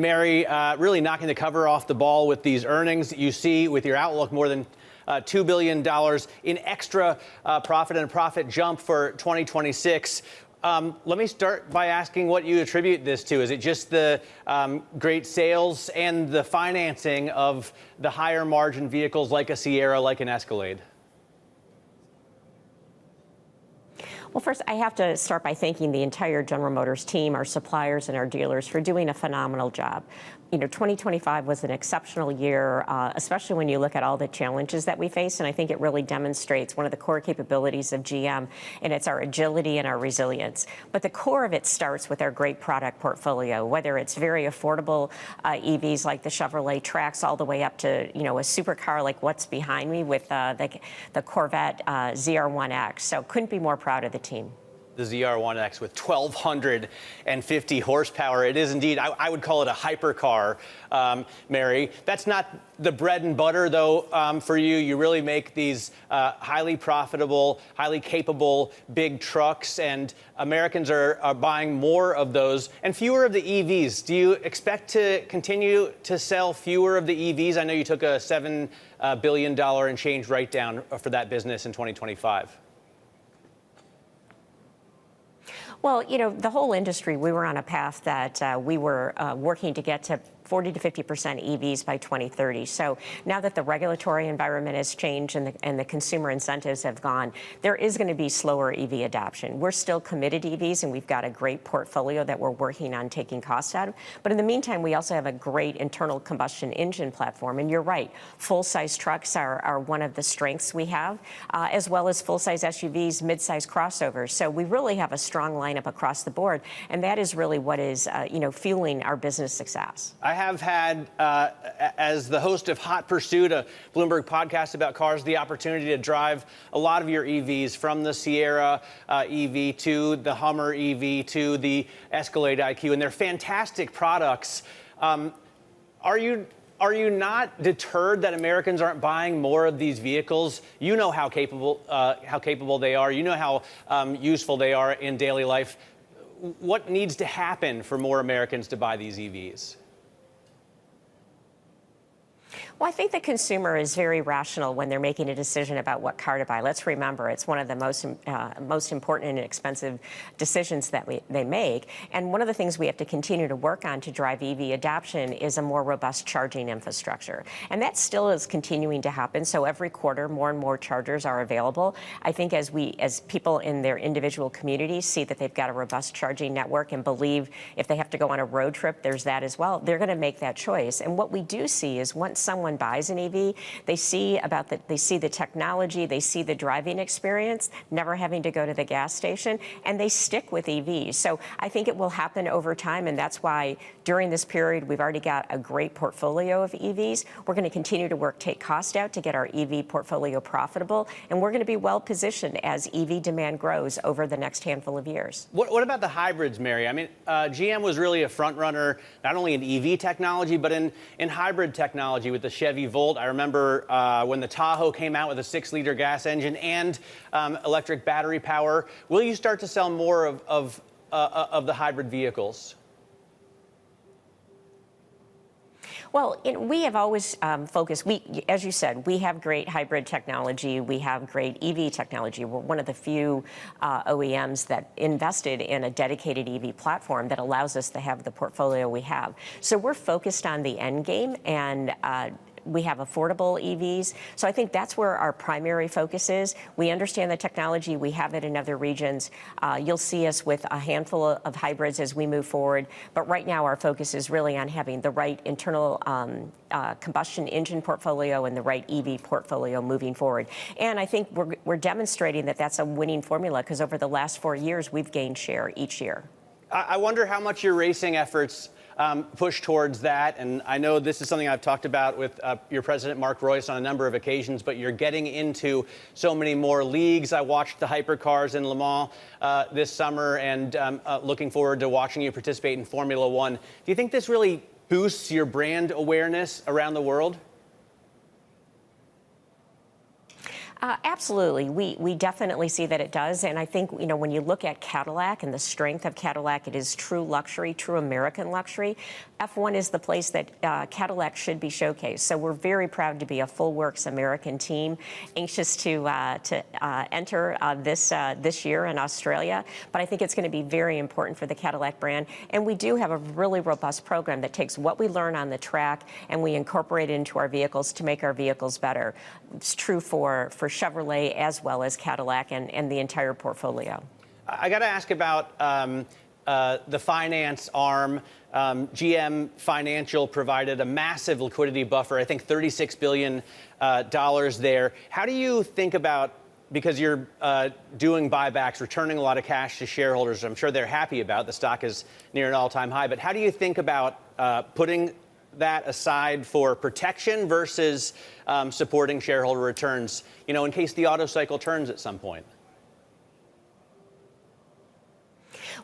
Mary, really knocking the cover off the ball with these earnings. You see with your outlook more than $2 billion in extra profit and a profit jump for 2026. Let me start by asking what you attribute this to. Is it just the great sales and the financing of the higher margin vehicles like a Sierra, like an Escalade? Well, first, I have to start by thanking the entire General Motors team, our suppliers, and our dealers for doing a phenomenal job. You know, 2025 was an exceptional year, especially when you look at all the challenges that we face, and I think it really demonstrates one of the core capabilities of GM, and it's our agility and our resilience. But the core of it starts with our great product portfolio, whether it's very affordable EVs like the Chevrolet Trax, all the way up to, you know, a supercar like what's behind me with the Corvette ZR1X. So couldn't be more proud of the team. The ZR1X with 1,250 horsepower. It is indeed, I would call it a hypercar, Mary. That's not the bread and butter, though, for you. You really make these highly profitable, highly capable big trucks, and Americans are buying more of those and fewer of the EVs. Do you expect to continue to sell fewer of the EVs? I know you took a $7 billion and change write-down for that business in 2025. Well, you know, the whole industry, we were on a path that we were working to get to 40 to 50% EVs by 2030. So now that the regulatory environment has changed and the consumer incentives have gone, there is going to be slower EV adoption. We're still committed to EVs, and we've got a great portfolio that we're working on taking costs out of. But in the meantime, we also have a great internal combustion engine platform. And you're right, full-size trucks are one of the strengths we have, as well as full-size SUVs, mid-size crossovers. So we really have a strong lineup across the board, and that is really what is, fueling our business success. I have had, as the host of Hot Pursuit, a Bloomberg podcast about cars, the opportunity to drive a lot of your EVs, from the Sierra EV to the Hummer EV to the Escalade IQ, and they're fantastic products. Are you not deterred that Americans aren't buying more of these vehicles? You know how capable they are. You know how useful they are in daily life. What needs to happen for more Americans to buy these EVs? Well, I think the consumer is very rational when they're making a decision about what car to buy. Let's remember, it's one of the most important and expensive decisions that they make. And one of the things we have to continue to work on to drive EV adoption is a more robust charging infrastructure. And that still is continuing to happen. So every quarter, more and more chargers are available. I think as people in their individual communities see that they've got a robust charging network and believe if they have to go on a road trip, there's that as well, they're going to make that choice. And what we do see is once someone buys an EV, they see the technology, they see the driving experience, never having to go to the gas station, and they stick with EVs. So I think it will happen over time, and that's why during this period we've already got a great portfolio of EVs. We're going to continue to take cost out to get our EV portfolio profitable, and we're going to be well positioned as EV demand grows over the next handful of years. What about the hybrids, Mary? I mean, GM was really a front runner, not only in EV technology, but in hybrid technology with the Chevy Volt. I remember when the Tahoe came out with a 6-liter gas engine and electric battery power. Will you start to sell more of the hybrid vehicles? Well, we have always focused, as you said, we have great hybrid technology. We have great EV technology. We're one of the few OEMs that invested in a dedicated EV platform that allows us to have the portfolio we have. So we're focused on the end game, and we have affordable EVs. So I think that's where our primary focus is. We understand the technology. We have it in other regions. You'll see us with a handful of hybrids as we move forward. But right now, our focus is really on having the right internal combustion engine portfolio and the right EV portfolio moving forward. And I think we're demonstrating that that's a winning formula, because over the last 4 years, we've gained share each year. I wonder how much your racing efforts push towards that. And I know this is something I've talked about with your president, Mark Royce, on a number of occasions, but you're getting into so many more leagues. I watched the hypercars in Le Mans this summer, and looking forward to watching you participate in Formula One. Do you think this really boosts your brand awareness around the world? Absolutely. We definitely see that it does. And I think, when you look at Cadillac and the strength of Cadillac, it is true luxury, true American luxury. F1 is the place that Cadillac should be showcased. So we're very proud to be a full works American team, anxious to enter this year in Australia. But I think it's going to be very important for the Cadillac brand. And we do have a really robust program that takes what we learn on the track and we incorporate it into our vehicles to make our vehicles better. It's true for Chevrolet as well as Cadillac and the entire portfolio. I got to ask about the finance arm. GM Financial provided a massive liquidity buffer, I think $36 billion there. How do you think about, because you're doing buybacks, returning a lot of cash to shareholders, I'm sure they're happy about, the stock is near an all-time high, but how do you think about putting that aside for protection versus supporting shareholder returns, in case the auto cycle turns at some point?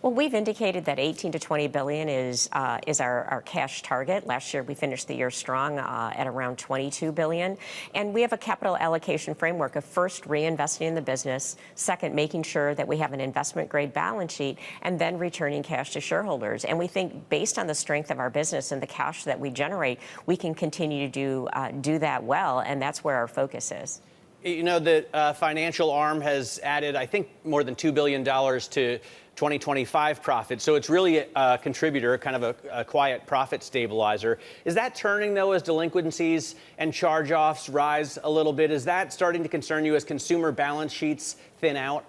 Well, we've indicated that 18 to 20 billion is our cash target. Last year, we finished the year strong at around 22 billion. And we have a capital allocation framework of first reinvesting in the business, second, making sure that we have an investment-grade balance sheet, and then returning cash to shareholders. And we think based on the strength of our business and the cash that we generate, we can continue to do that well, and that's where our focus is. The financial arm has added, I think, more than $2 billion to 2025 profits. So it's really a contributor, kind of a quiet profit stabilizer. Is that turning, though, as delinquencies and charge-offs rise a little bit? Is that starting to concern you as consumer balance sheets thin out?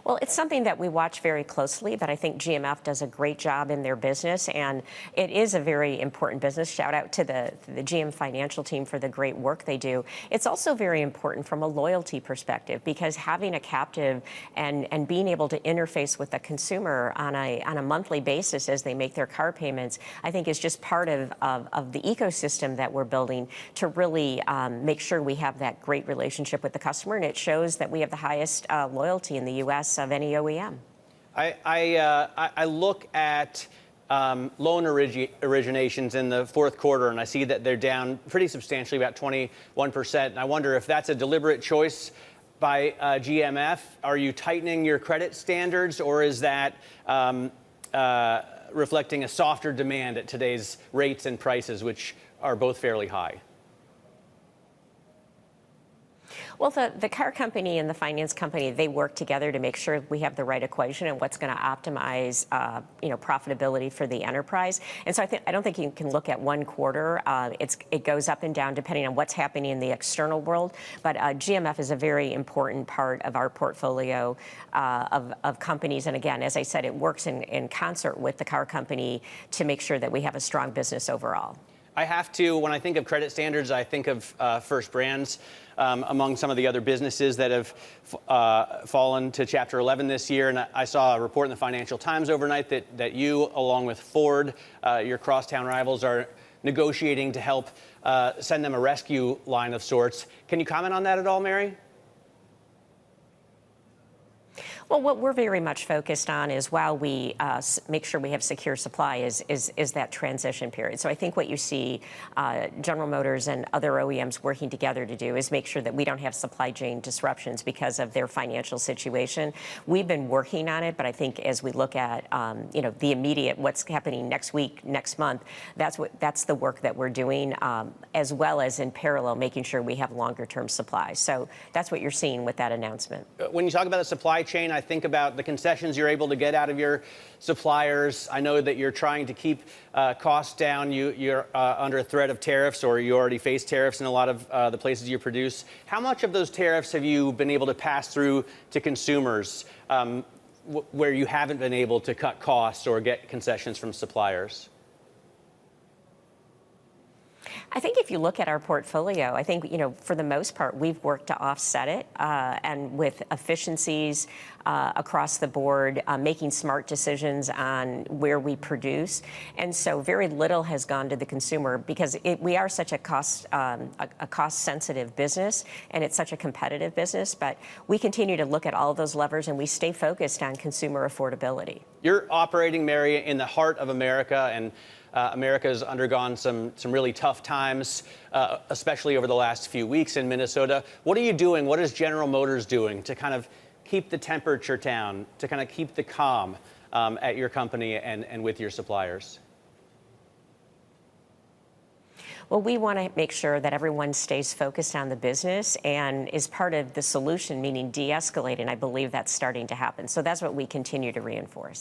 Well, it's something that we watch very closely, but I think GMF does a great job in their business, and it is a very important business. Shout out to the GM Financial team for the great work they do. It's also very important from a loyalty perspective, because having a captive and being able to interface with the consumer on a monthly basis as they make their car payments, I think is just part of the ecosystem that we're building to really make sure we have that great relationship with the customer, and it shows that we have the highest loyalty in the U.S. of any OEM. I look at loan originations in the fourth quarter, and I see that they're down pretty substantially, about 21%. And I wonder if that's a deliberate choice by GMF. Are you tightening your credit standards, or is that reflecting a softer demand at today's rates and prices, which are both fairly high? Well, the car company and the finance company, they work together to make sure we have the right equation and what's going to optimize, profitability for the enterprise. And so I don't think you can look at one quarter. It goes up and down depending on what's happening in the external world. But GMF is a very important part of our portfolio of companies. And again, as I said, it works in concert with the car company to make sure that we have a strong business overall. I have to, when I think of credit standards, I think of First Brands among some of the other businesses that have fallen to Chapter 11 this year. And I saw a report in the Financial Times overnight that you, along with Ford, your crosstown rivals, are negotiating to help send them a rescue line of sorts. Can you comment on that at all, Mary? Well, what we're very much focused on is, while we make sure we have secure supply, is that transition period. So I think what you see General Motors and other OEMs working together to do is make sure that we don't have supply chain disruptions because of their financial situation. We've been working on it, but I think as we look at the immediate, what's happening next week, next month, that's the work that we're doing, as well as in parallel making sure we have longer term supply. So that's what you're seeing with that announcement. When you talk about the supply chain, I think about the concessions you're able to get out of your suppliers. I know that you're trying to keep costs down. You're under a threat of tariffs, or you already face tariffs in a lot of the places you produce. How much of those tariffs have you been able to pass through to consumers where you haven't been able to cut costs or get concessions from suppliers? I think if you look at our portfolio, I think, for the most part, we've worked to offset it, and with efficiencies, across the board, making smart decisions on where we produce. And so very little has gone to the consumer because we are such a cost-sensitive business, and it's such a competitive business. But we continue to look at all of those levers, and we stay focused on consumer affordability. You're operating, Mary, in the heart of America, and America has undergone some really tough times, especially over the last few weeks in Minnesota. What are you doing? What is General Motors doing to kind of keep the temperature down, to kind of keep the calm at your company and with your suppliers? Well, we want to make sure that everyone stays focused on the business and is part of the solution, meaning de-escalate, and I believe that's starting to happen. So that's what we continue to reinforce.